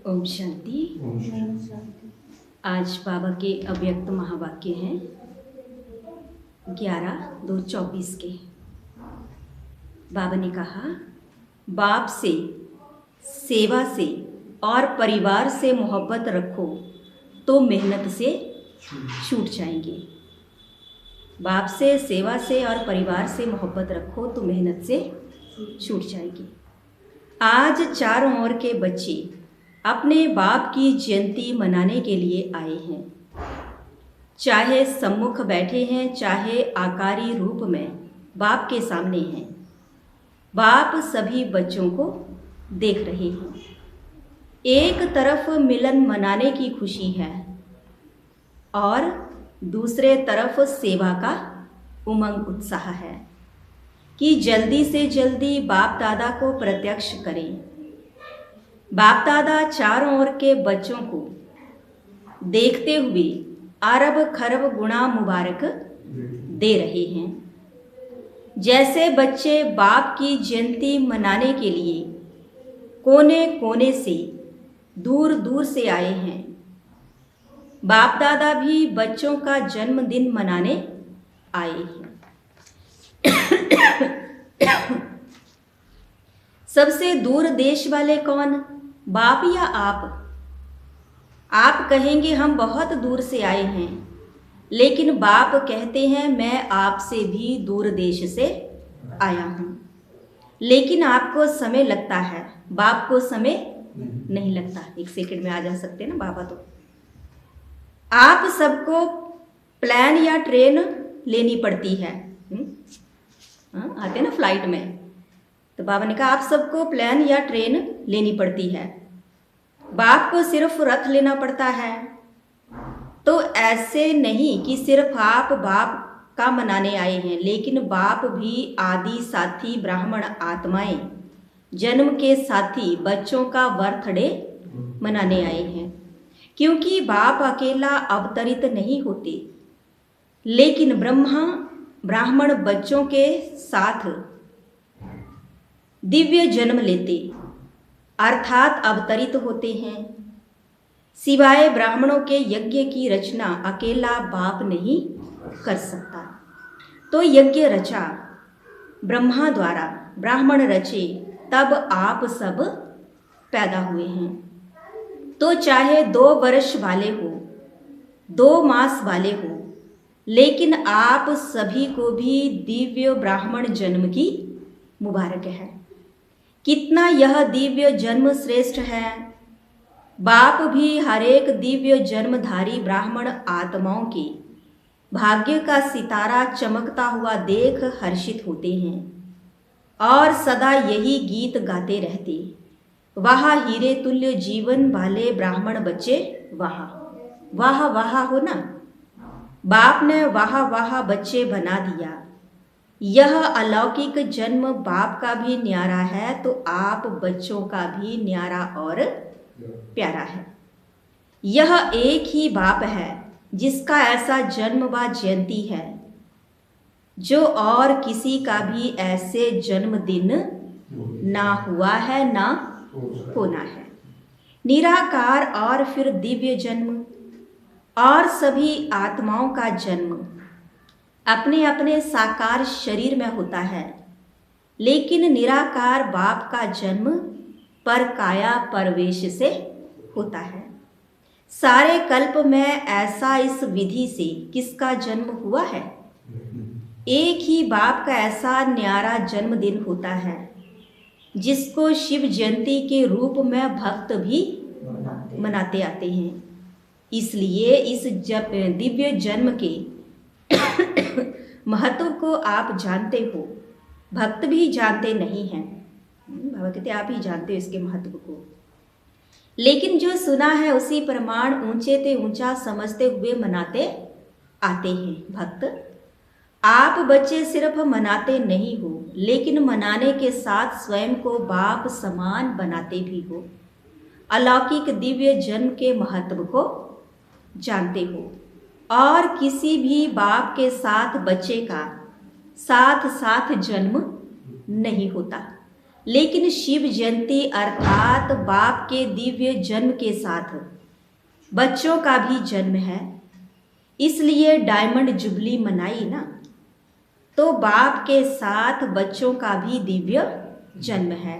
ओम शांति। आज बाबा के अव्यक्त महावाक्य हैं 11/2/24 के। बाबा ने कहा, बाप से, सेवा से और परिवार से मोहब्बत रखो तो मेहनत से छूट जाएंगे। बाप से, सेवा से और परिवार से मोहब्बत रखो तो मेहनत से छूट जाएगी। आज चारों ओर के बच्चे अपने बाप की जयंती मनाने के लिए आए हैं। चाहे सम्मुख बैठे हैं, चाहे आकारी रूप में बाप के सामने हैं। बाप सभी बच्चों को देख रहे हैं। एक तरफ मिलन मनाने की खुशी है और दूसरे तरफ सेवा का उमंग उत्साह है कि जल्दी से जल्दी बाप दादा को प्रत्यक्ष करें। बाप दादा चारों ओर के बच्चों को देखते हुए अरब खरब गुणा मुबारक दे रहे हैं। जैसे बच्चे बाप की जयंती मनाने के लिए कोने कोने से, दूर दूर से आए हैं, बाप दादा भी बच्चों का जन्मदिन मनाने आए हैं। सबसे दूर देश वाले कौन, बाप या आप? आप कहेंगे हम बहुत दूर से आए हैं, लेकिन बाप कहते हैं मैं आपसे भी दूर देश से आया हूं। लेकिन आपको समय लगता है, बाप को समय नहीं लगता। 1 सेकंड में आ जा सकते हैं ना बाबा। तो आप सबको प्लेन या ट्रेन लेनी पड़ती है। आते ना फ्लाइट में, तो बाबा ने कहा आप सबको प्लेन या ट्रेन लेनी पड़ती है। बाप को सिर्फ रथ लेना पड़ता है। तो ऐसे नहीं कि सिर्फ आप बाप का मनाने आए हैं, लेकिन बाप भी आदि साथी ब्राह्मण आत्माएं, जन्म के साथी बच्चों का बर्थडे मनाने आए हैं। क्योंकि बाप अकेला अवतरित नहीं होते, लेकिन ब्राह्मण बच्चों के साथ दिव्य जन्म लेते, अर्थात अवतरित होते हैं। सिवाय ब्राह्मणों के यज्ञ की रचना अकेला बाप नहीं कर सकता। तो यज्ञ रचा ब्रह्मा द्वारा, ब्राह्मण रचे, तब आप सब पैदा हुए हैं। तो चाहे 2 वर्ष वाले हो, 2 मास वाले हो, लेकिन आप सभी को भी दिव्य ब्राह्मण जन्म की मुबारक है। कितना यह दिव्य जन्म श्रेष्ठ है। बाप भी हर एक दिव्य जन्मधारी ब्राह्मण आत्माओं के भाग्य का सितारा चमकता हुआ देख हर्षित होते हैं और सदा यही गीत गाते रहते, वाह हीरे तुल्य जीवन वाले ब्राह्मण बच्चे, वाह वाह वाह हो ना। बाप ने वाह वाह बच्चे बना दिया। यह अलौकिक जन्म बाप का भी न्यारा है, तो आप बच्चों का भी न्यारा और प्यारा है। यह एक ही बाप है जिसका ऐसा जन्म व जयंती है, जो और किसी का भी ऐसे जन्मदिन ना हुआ है ना होना है। निराकार और फिर दिव्य जन्म और सभी आत्माओं का जन्म अपने अपने साकार शरीर में होता है, लेकिन निराकार बाप का जन्म पर काया परवेश से होता है। सारे कल्प में ऐसा इस विधि से किसका जन्म हुआ है? एक ही बाप का ऐसा न्यारा जन्मदिन होता है, जिसको शिव जयंती के रूप में भक्त भी मनाते आते हैं। इसलिए इस दिव्य जन्म के महत्व को आप जानते हो, भक्त भी जानते नहीं हैं। बाबा कहते आप ही जानते हो इसके महत्व को, लेकिन जो सुना है उसी प्रमाण ऊंचे ते ऊंचा समझते हुए मनाते आते हैं भक्त। आप बच्चे सिर्फ मनाते नहीं हो, लेकिन मनाने के साथ स्वयं को बाप समान बनाते भी हो। अलौकिक दिव्य जन्म के महत्व को जानते हो और किसी भी बाप के साथ बच्चे का साथ साथ जन्म नहीं होता, लेकिन शिव जयंती अर्थात बाप के दिव्य जन्म के साथ बच्चों का भी जन्म है, इसलिए डायमंड जुबली मनाई ना। तो बाप के साथ बच्चों का भी दिव्य जन्म है।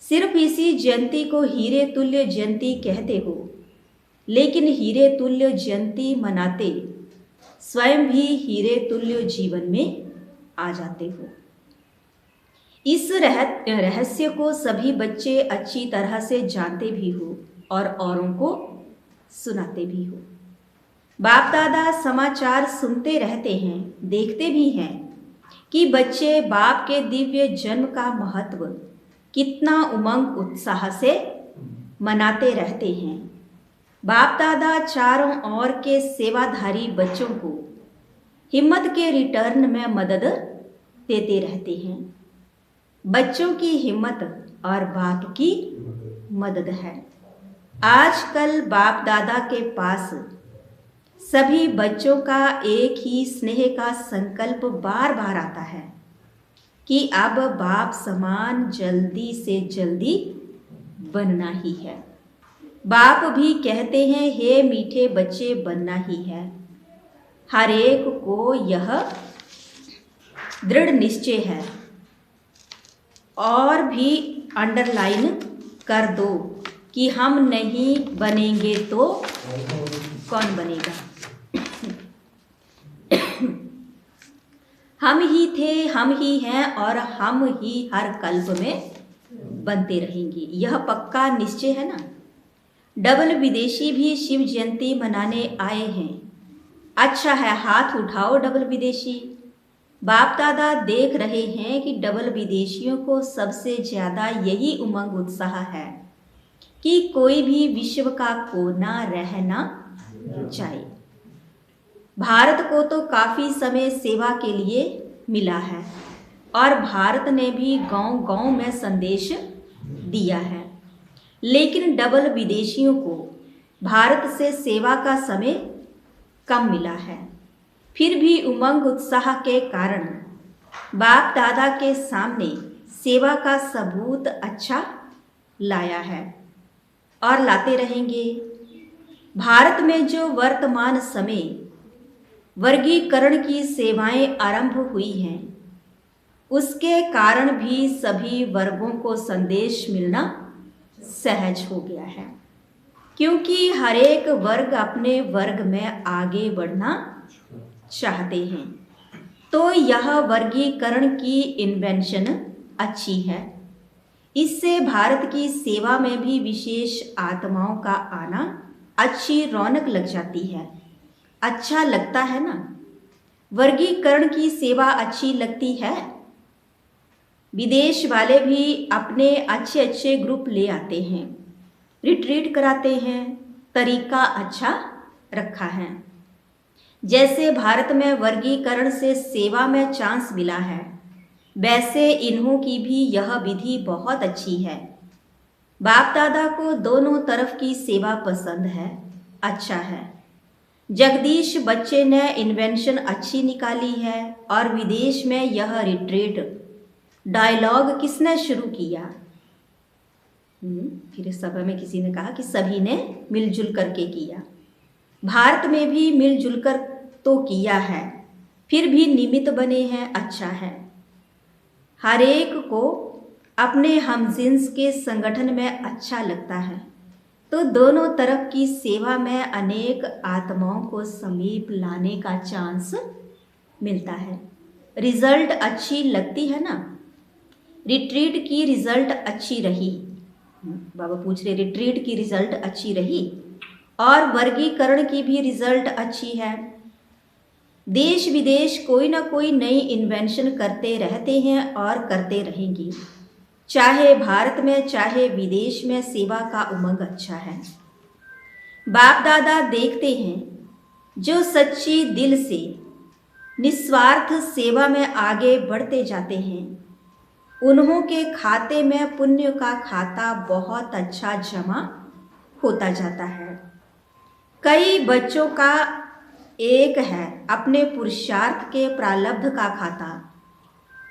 सिर्फ इसी जयंती को हीरे तुल्य जयंती कहते हो, लेकिन हीरे तुल्य जयंती मनाते स्वयं भी हीरे तुल्य जीवन में आ जाते हो। इस रहस्य को सभी बच्चे अच्छी तरह से जानते भी हो और औरों को सुनाते भी हो। बाप दादा समाचार सुनते रहते हैं, देखते भी हैं कि बच्चे बाप के दिव्य जन्म का महत्व कितना उमंग उत्साह से मनाते रहते हैं। बाप दादा चारों ओर के सेवाधारी बच्चों को हिम्मत के रिटर्न में मदद देते रहते हैं। बच्चों की हिम्मत और बाप की मदद है। आजकल बाप दादा के पास सभी बच्चों का एक ही स्नेह का संकल्प बार बार आता है कि अब बाप समान जल्दी से जल्दी बनना ही है। बाप भी कहते हैं, हे मीठे बच्चे, बनना ही है। हर एक को यह दृढ़ निश्चय है। और भी अंडरलाइन कर दो कि हम नहीं बनेंगे तो कौन बनेगा। हम ही थे, हम ही हैं और हम ही हर कल्प में बनते रहेंगे, यह पक्का निश्चय है ना। डबल विदेशी भी शिव जयंती मनाने आए हैं। अच्छा है, हाथ उठाओ डबल विदेशी। बाप दादा देख रहे हैं कि डबल विदेशियों को सबसे ज़्यादा यही उमंग उत्साह है कि कोई भी विश्व का कोना रह ना जाए। भारत को तो काफ़ी समय सेवा के लिए मिला है और भारत ने भी गांव-गांव में संदेश दिया है, लेकिन डबल विदेशियों को भारत से सेवा का समय कम मिला है। फिर भी उमंग उत्साह के कारण बाप दादा के सामने सेवा का सबूत अच्छा लाया है और लाते रहेंगे। भारत में जो वर्तमान समय वर्गीकरण की सेवाएं आरंभ हुई हैं, उसके कारण भी सभी वर्गों को संदेश मिलना सहज हो गया है, क्योंकि हर एक वर्ग अपने वर्ग में आगे बढ़ना चाहते हैं। तो यह वर्गीकरण की इन्वेंशन अच्छी है। इससे भारत की सेवा में भी विशेष आत्माओं का आना अच्छी रौनक लग जाती है। अच्छा लगता है ना। वर्गीकरण की सेवा अच्छी लगती है। विदेश वाले भी अपने अच्छे अच्छे ग्रुप ले आते हैं, रिट्रीट कराते हैं, तरीका अच्छा रखा है। जैसे भारत में वर्गीकरण से सेवा में चांस मिला है, वैसे इन्हों की भी यह विधि बहुत अच्छी है। बाप दादा को दोनों तरफ की सेवा पसंद है, अच्छा है। जगदीश बच्चे ने इन्वेंशन अच्छी निकाली है और विदेश में यह रिट्रीट डायलॉग किसने शुरू किया? फिर सभा में किसी ने कहा कि सभी ने मिलजुल करके किया। भारत में भी मिलजुल कर तो किया है, फिर भी निमित्त बने हैं, अच्छा है। हर एक को अपने हमजिन्स के संगठन में अच्छा लगता है, तो दोनों तरफ की सेवा में अनेक आत्माओं को समीप लाने का चांस मिलता है। रिजल्ट अच्छी लगती है ना। रिट्रीट की रिजल्ट अच्छी रही। बाबा पूछ रहे, रिट्रीट की रिजल्ट अच्छी रही और वर्गीकरण की भी रिजल्ट अच्छी है। देश विदेश कोई ना कोई नई इन्वेंशन करते रहते हैं और करते रहेंगे। चाहे भारत में चाहे विदेश में सेवा का उमंग अच्छा है। बाप दादा देखते हैं जो सच्ची दिल से निस्वार्थ सेवा में आगे बढ़ते जाते हैं, उन्हों के खाते में पुण्य का खाता बहुत अच्छा जमा होता जाता है। कई बच्चों का एक है अपने पुरुषार्थ के प्रारब्ध का खाता,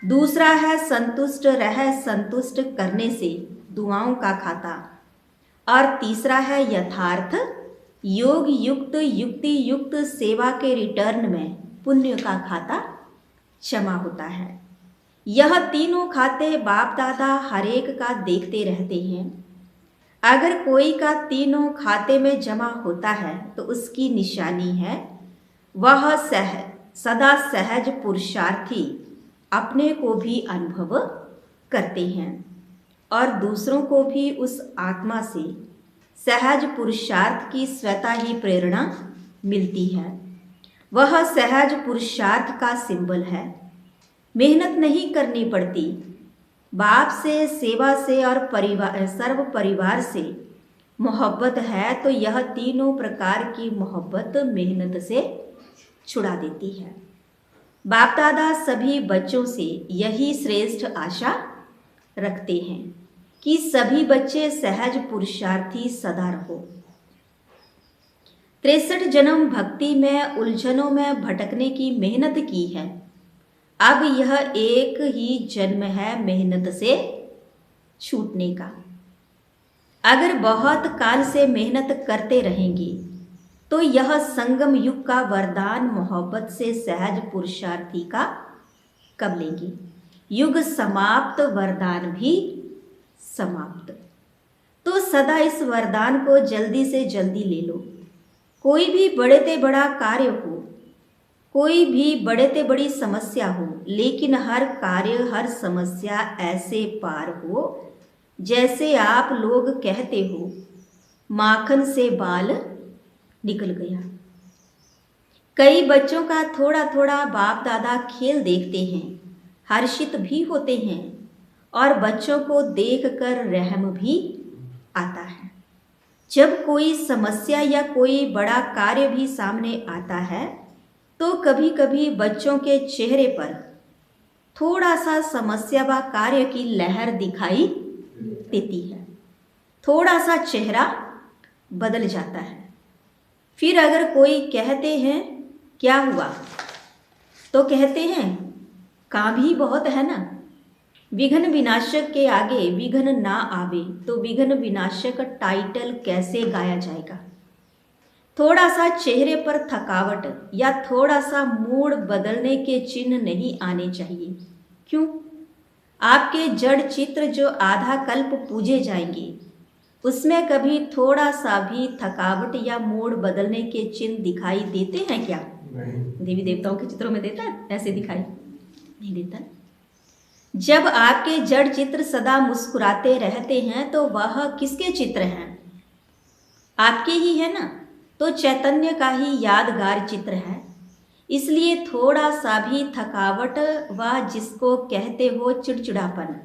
दूसरा है संतुष्ट रह संतुष्ट करने से दुआओं का खाता। और तीसरा है यथार्थ योग युक्त युक्ति युक्त सेवा के रिटर्न में पुण्य का खाता क्षमा होता है। यह तीनों खाते बाप दादा हरेक का देखते रहते हैं। अगर कोई का तीनों खाते में जमा होता है तो उसकी निशानी है वह सदा सहज पुरुषार्थी अपने को भी अनुभव करते हैं और दूसरों को भी उस आत्मा से सहज पुरुषार्थ की स्वतः ही प्रेरणा मिलती है। वह सहज पुरुषार्थ का सिंबल है। मेहनत नहीं करनी पड़ती। बाप से, सेवा से और सर्व परिवार से मोहब्बत है तो यह तीनों प्रकार की मोहब्बत मेहनत से छुड़ा देती है। बाप दादा सभी बच्चों से यही श्रेष्ठ आशा रखते हैं कि सभी बच्चे सहज पुरुषार्थी सदा रहो। 63 जन्म भक्ति में उलझनों में भटकने की मेहनत की है। अब यह एक ही जन्म है मेहनत से छूटने का। अगर बहुत काल से मेहनत करते रहेंगे तो यह संगम युग का वरदान मोहब्बत से सहज पुरुषार्थी का कब लेंगे। युग समाप्त, वरदान भी समाप्त। तो सदा इस वरदान को जल्दी से जल्दी ले लो। कोई भी बड़े ते बड़ा कार्य हो, कोई भी बड़े ते बड़ी समस्या हो, लेकिन हर कार्य हर समस्या ऐसे पार हो जैसे आप लोग कहते हो माखन से बाल निकल गया। कई बच्चों का थोड़ा थोड़ा बाप दादा खेल देखते हैं, हर्षित भी होते हैं और बच्चों को देखकर रहम भी आता है। जब कोई समस्या या कोई बड़ा कार्य भी सामने आता है तो कभी कभी बच्चों के चेहरे पर थोड़ा सा समस्या व कार्य की लहर दिखाई देती है। थोड़ा सा चेहरा बदल जाता है। फिर अगर कोई कहते हैं क्या हुआ तो कहते हैं काम ही बहुत है ना। विघ्न विनाशक के आगे विघ्न ना आवे तो विघ्न विनाशक टाइटल कैसे गाया जाएगा। थोड़ा सा चेहरे पर थकावट या थोड़ा सा मूड बदलने के चिन्ह नहीं आने चाहिए। क्यों? आपके जड़ चित्र जो आधा कल्प पूजे जाएंगे उसमें कभी थोड़ा सा भी थकावट या मूड बदलने के चिन्ह दिखाई देते हैं क्या? देवी देवताओं के चित्रों में देता है ऐसे दिखाई नहीं देता। जब आपके जड़ चित्र सदा मुस्कुराते रहते हैं तो वह किसके चित्र हैं? आपके ही है ना। तो चैतन्य का ही यादगार चित्र है। इसलिए थोड़ा सा भी थकावट व जिसको कहते हो चिड़चिड़ापन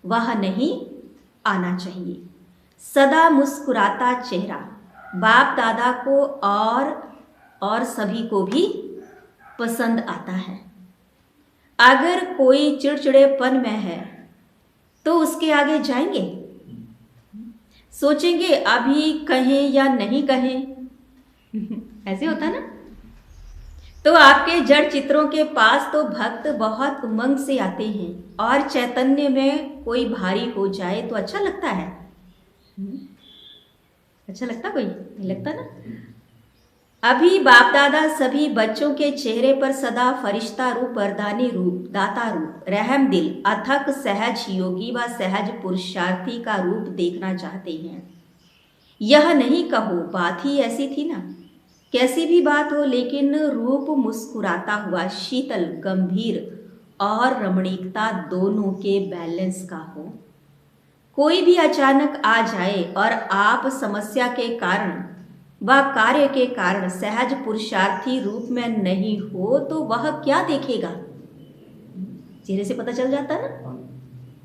वह नहीं आना चाहिए। सदा मुस्कुराता चेहरा बाप दादा को और सभी को भी पसंद आता है। अगर कोई चिड़चिड़ेपन में है तो उसके आगे जाएंगे, सोचेंगे अभी कहें या नहीं कहें। ऐसे होता है ना। तो आपके जड़ चित्रों के पास तो भक्त बहुत उमंग से आते हैं और चैतन्य में कोई भारी हो जाए तो अच्छा लगता है। अच्छा लगता? कोई नहीं लगता ना। अभी बाप दादा सभी बच्चों के चेहरे पर सदा फरिश्ता रूप, वरदानी रूप, दाता रूप, रहम दिल, अथक सहज योगी व सहज पुरुषार्थी का रूप देखना चाहते हैं। यह नहीं कहो बात ही ऐसी थी ना। कैसी भी बात हो लेकिन रूप मुस्कुराता हुआ, शीतल, गंभीर और रमणीकता दोनों के बैलेंस का हो। कोई भी अचानक आ जाए और आप समस्या के कारण व कार्य के कारण सहज पुरुषार्थी रूप में नहीं हो तो वह क्या देखेगा? चेहरे से पता चल जाता है ना।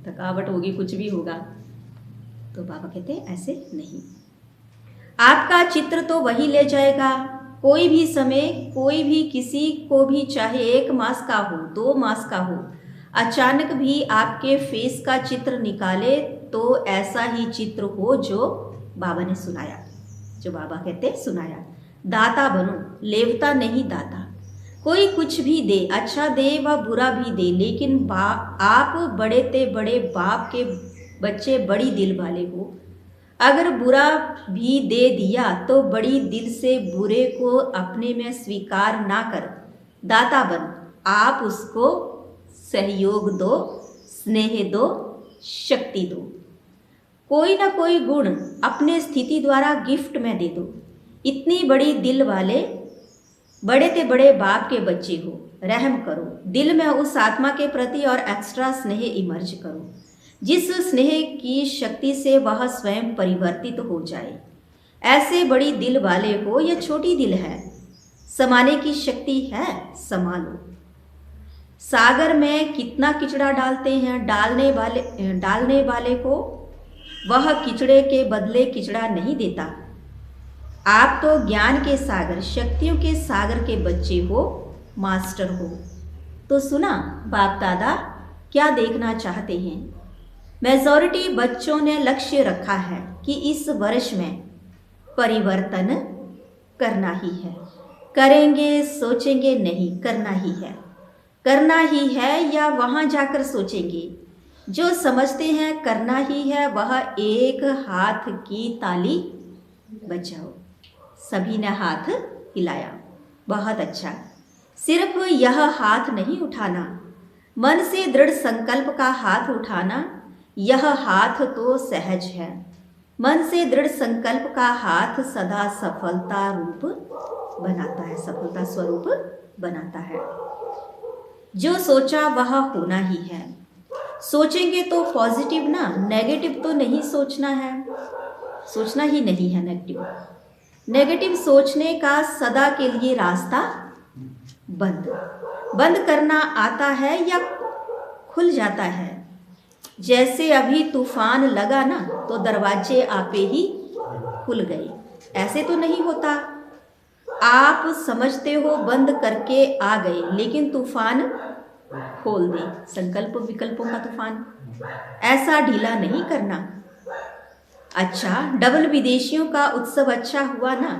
थकावट होगी, कुछ भी होगा। तो बाबा कहते हैं ऐसे नहीं। आपका चित्र तो वही ले जाएगा। कोई भी समय, कोई भी किसी को भी, चाहे 1 मास का हो, 2 मास का हो, अचानक भी आपके फेस का चित्र निकाले तो ऐसा ही चित्र हो जो बाबा ने सुनाया, जो बाबा कहते हैं सुनाया। दाता बनो, लेवता नहीं दाता। कोई कुछ भी दे, अच्छा दे व बुरा भी दे, लेकिन आप बड़े ते बड़े बाप के बच्चे बड़ी दिल वाले हो। अगर बुरा भी दे दिया तो बड़ी दिल से बुरे को अपने में स्वीकार ना कर दाता बन। आप उसको सहयोग दो, स्नेह दो, शक्ति दो। कोई ना कोई गुण अपने स्थिति द्वारा गिफ्ट में दे दो। इतनी बड़ी दिल वाले बड़े ते बड़े बाप के बच्चे हो, रहम करो। दिल में उस आत्मा के प्रति और एक्स्ट्रा स्नेह इमर्ज करो जिस स्नेह की शक्ति से वह स्वयं परिवर्तित हो जाए। ऐसे बड़ी दिल वाले हो या छोटी दिल है, समाने की शक्ति है, समा लो। सागर में कितना किचड़ा डालते हैं, डालने वाले को वह किचड़े के बदले किचड़ा नहीं देता। आप तो ज्ञान के सागर, शक्तियों के सागर के बच्चे हो, मास्टर हो। तो सुना बाप दादा क्या देखना चाहते हैं। मेजॉरिटी बच्चों ने लक्ष्य रखा है कि इस वर्ष में परिवर्तन करना ही है। करेंगे, सोचेंगे नहीं, करना ही है। करना ही है या वहाँ जाकर सोचेंगे। जो समझते हैं करना ही है वह एक हाथ की ताली बजाओ। सभी ने हाथ हिलाया। बहुत अच्छा। सिर्फ यह हाथ नहीं उठाना, मन से दृढ़ संकल्प का हाथ उठाना। यह हाथ तो सहज है। मन से दृढ़ संकल्प का हाथ सदा सफलता रूप बनाता है, सफलता स्वरूप बनाता है। जो सोचा वह होना ही है। सोचेंगे तो पॉजिटिव ना, नेगेटिव तो नहीं सोचना है। सोचना ही नहीं है नेगेटिव। नेगेटिव सोचने का सदा के लिए रास्ता बंद करना आता है या खुल जाता है। जैसे अभी तूफान लगा ना तो दरवाजे आपे ही खुल गए, ऐसे तो नहीं होता। आप समझते हो बंद करके आ गए, लेकिन तूफान खोल दे, संकल्प विकल्पों का तूफान। ऐसा ढीला नहीं करना। अच्छा, डबल विदेशियों का उत्सव अच्छा हुआ ना।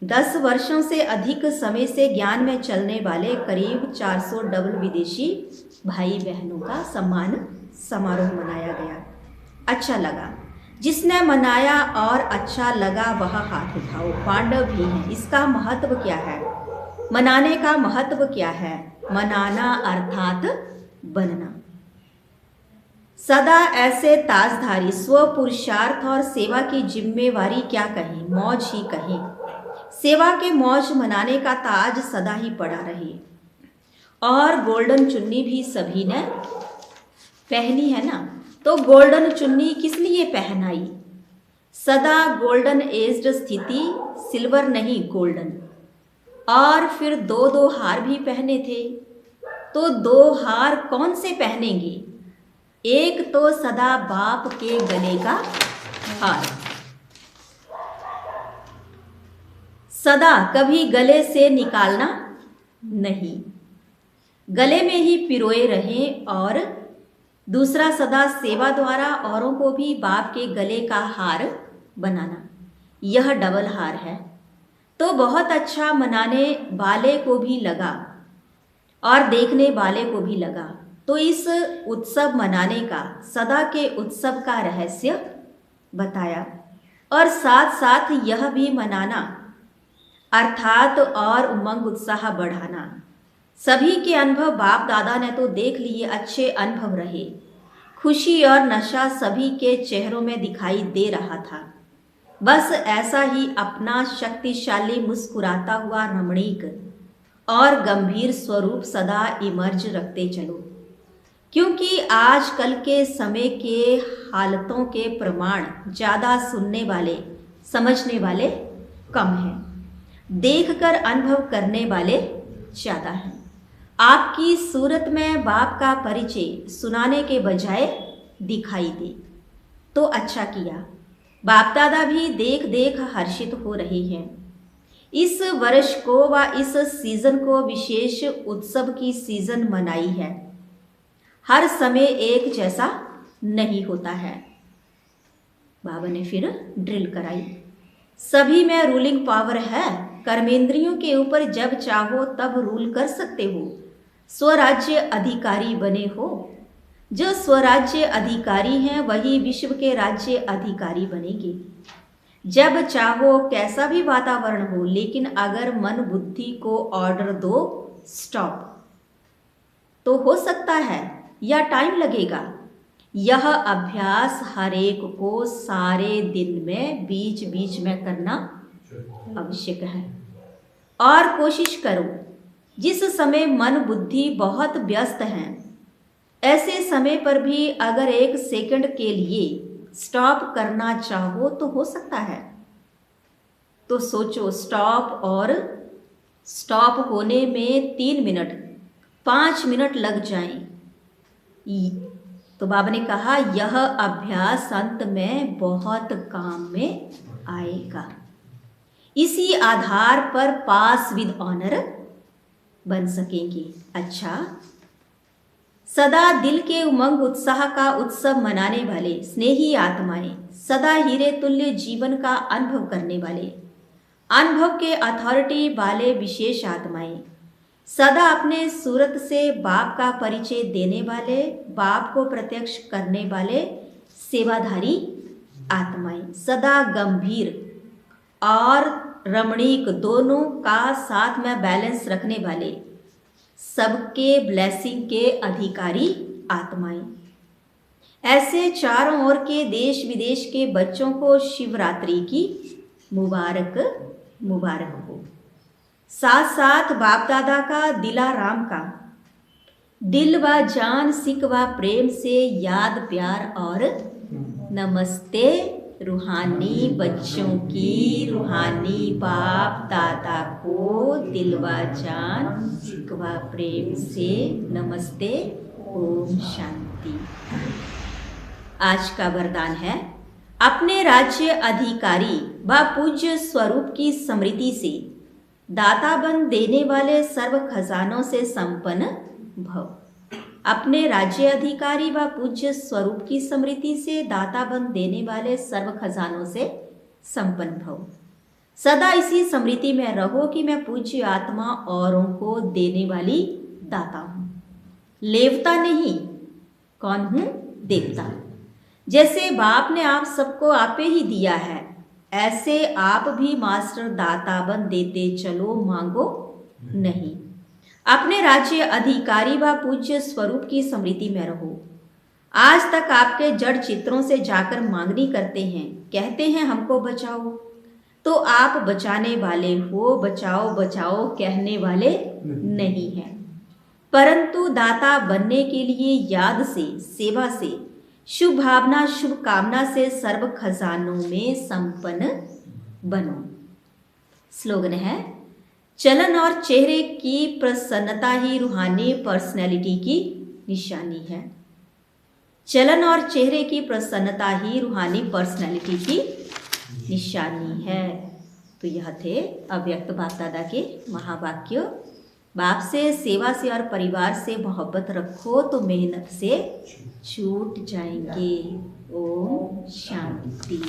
10 वर्षों से अधिक समय से ज्ञान में चलने वाले करीब 400 डबल विदेशी भाई बहनों का सम्मान समारोह मनाया गया। अच्छा लगा। जिसने मनाया और अच्छा लगा वह हाथ उठाओ। पांडव भी हैं। इसका महत्व क्या है? मनाने का महत्व क्या है? मनाना अर्थात बनना। सदा ऐसे ताजधारी, स्व पुरुषार्थ और सेवा की जिम्मेवारी क्या कहें, मौज ही कहें। सेवा के मौज मनाने का ताज सदा ही पड़ा रहे। और गोल्डन चुन्नी भी सभी ने पहनी है ना। तो गोल्डन चुन्नी किस लिए पहनाई? सदा गोल्डन एज्ड स्थिति, सिल्वर नहीं गोल्डन। और फिर 2 हार भी पहने थे। तो 2 हार कौन से पहनेंगे? एक तो सदा बाप के गले का हार, सदा कभी गले से निकालना नहीं, गले में ही पिरोए रहें। और दूसरा सदा सेवा द्वारा औरों को भी बाप के गले का हार बनाना। यह डबल हार है। तो बहुत अच्छा मनाने वाले को भी लगा और देखने वाले को भी लगा। तो इस उत्सव मनाने का, सदा के उत्सव का रहस्य बताया। और साथ साथ यह भी मनाना अर्थात और उमंग उत्साह बढ़ाना। सभी के अनुभव बाप दादा ने तो देख लिए, अच्छे अनुभव रहे। खुशी और नशा सभी के चेहरों में दिखाई दे रहा था। बस ऐसा ही अपना शक्तिशाली मुस्कुराता हुआ रमणीक और गंभीर स्वरूप सदा इमर्ज रखते चलो। क्योंकि आजकल के समय के हालतों के प्रमाण ज़्यादा सुनने वाले, समझने वाले कम हैं, देखकर अनुभव करने वाले ज़्यादा हैं। आपकी सूरत में बाप का परिचय सुनाने के बजाय दिखाई दे तो अच्छा किया। बाप दादा भी देख देख हर्षित हो रहे हैं। इस वर्ष को व इस सीजन को विशेष उत्सव की सीजन मनाई है। हर समय एक जैसा नहीं होता है। बाबा ने फिर ड्रिल कराई। सभी में रूलिंग पावर है, कर्मेंद्रियों के ऊपर जब चाहो तब रूल कर सकते हो, स्वराज्य अधिकारी बने हो। जो स्वराज्य अधिकारी हैं वही विश्व के राज्य अधिकारी बनेंगे। जब चाहो कैसा भी वातावरण हो, लेकिन अगर मन बुद्धि को ऑर्डर दो स्टॉप, तो हो सकता है या टाइम लगेगा। यह अभ्यास हर एक को सारे दिन में बीच बीच में करना आवश्यक है। और कोशिश करो, जिस समय मन बुद्धि बहुत व्यस्त है, ऐसे समय पर भी अगर 1 सेकंड के लिए स्टॉप करना चाहो तो हो सकता है। तो सोचो, स्टॉप और स्टॉप होने में 3 मिनट 5 मिनट लग जाएं, तो बाबा ने कहा यह अभ्यास अंत में बहुत काम में आएगा। इसी आधार पर पास विद ऑनर बन सकेंगे। अच्छा, सदा दिल के उमंग उत्साह का उत्सव मनाने वाले स्नेही आत्माएं, सदा हीरे तुल्य जीवन का अनुभव करने वाले, अनुभव के अथॉरिटी वाले विशेष आत्माएं, सदा अपने सूरत से बाप का परिचय देने वाले, बाप को प्रत्यक्ष करने वाले सेवाधारी आत्माएं, सदा गंभीर और रमणीक दोनों का साथ में बैलेंस रखने वाले, सबके ब्लेसिंग के अधिकारी आत्माएं। ऐसे चारों ओर के देश विदेश के बच्चों को शिवरात्रि की मुबारक हो। साथ साथ बाप दादा का दिलाराम का दिल व जान सिक व प्रेम से याद प्यार और नमस्ते रूहानी बच्चों की रूहानी बाप दादा को दिल व जान सिक व प्रेम से नमस्ते। ओम शांति। आज का वरदान है, अपने राज्य अधिकारी व पूज्य स्वरूप की स्मृति से दाता बन देने वाले सर्व खजानों से संपन्न भव। अपने राज्य अधिकारी व पूज्य स्वरूप की स्मृति से दाता बन देने वाले सर्व खजानों से संपन्न भव। सदा इसी स्मृति में रहो कि मैं पूज्य आत्मा औरों को देने वाली दाता हूँ, लेवता नहीं। कौन हूँ? देवता। जैसे बाप ने आप सबको आपे ही दिया है, ऐसे आप भी मास्टर दाता बन देते चलो, मांगो नहीं। अपने राज्य अधिकारी व पूज्य स्वरूप की स्मृति में रहो। आज तक आपके जड़ चित्रों से जाकर मांगनी करते हैं, कहते हैं हमको बचाओ, तो आप बचाने वाले हो, बचाओ बचाओ कहने वाले नहीं हैं, परंतु दाता बनने के लिए याद से, सेवा से, शुभ भावना, शुभ कामना से सर्व खजानों में संपन्न बनो। स्लोगन है, चलन और चेहरे की प्रसन्नता ही रूहानी पर्सनैलिटी की निशानी है। चलन और चेहरे की प्रसन्नता ही रूहानी पर्सनैलिटी की निशानी है। तो यह थे अव्यक्त बाप दादा के महावाक्य। बाप से, सेवा से और परिवार से मोहब्बत रखो तो मेहनत से छूट जाएंगे। ओम शांति।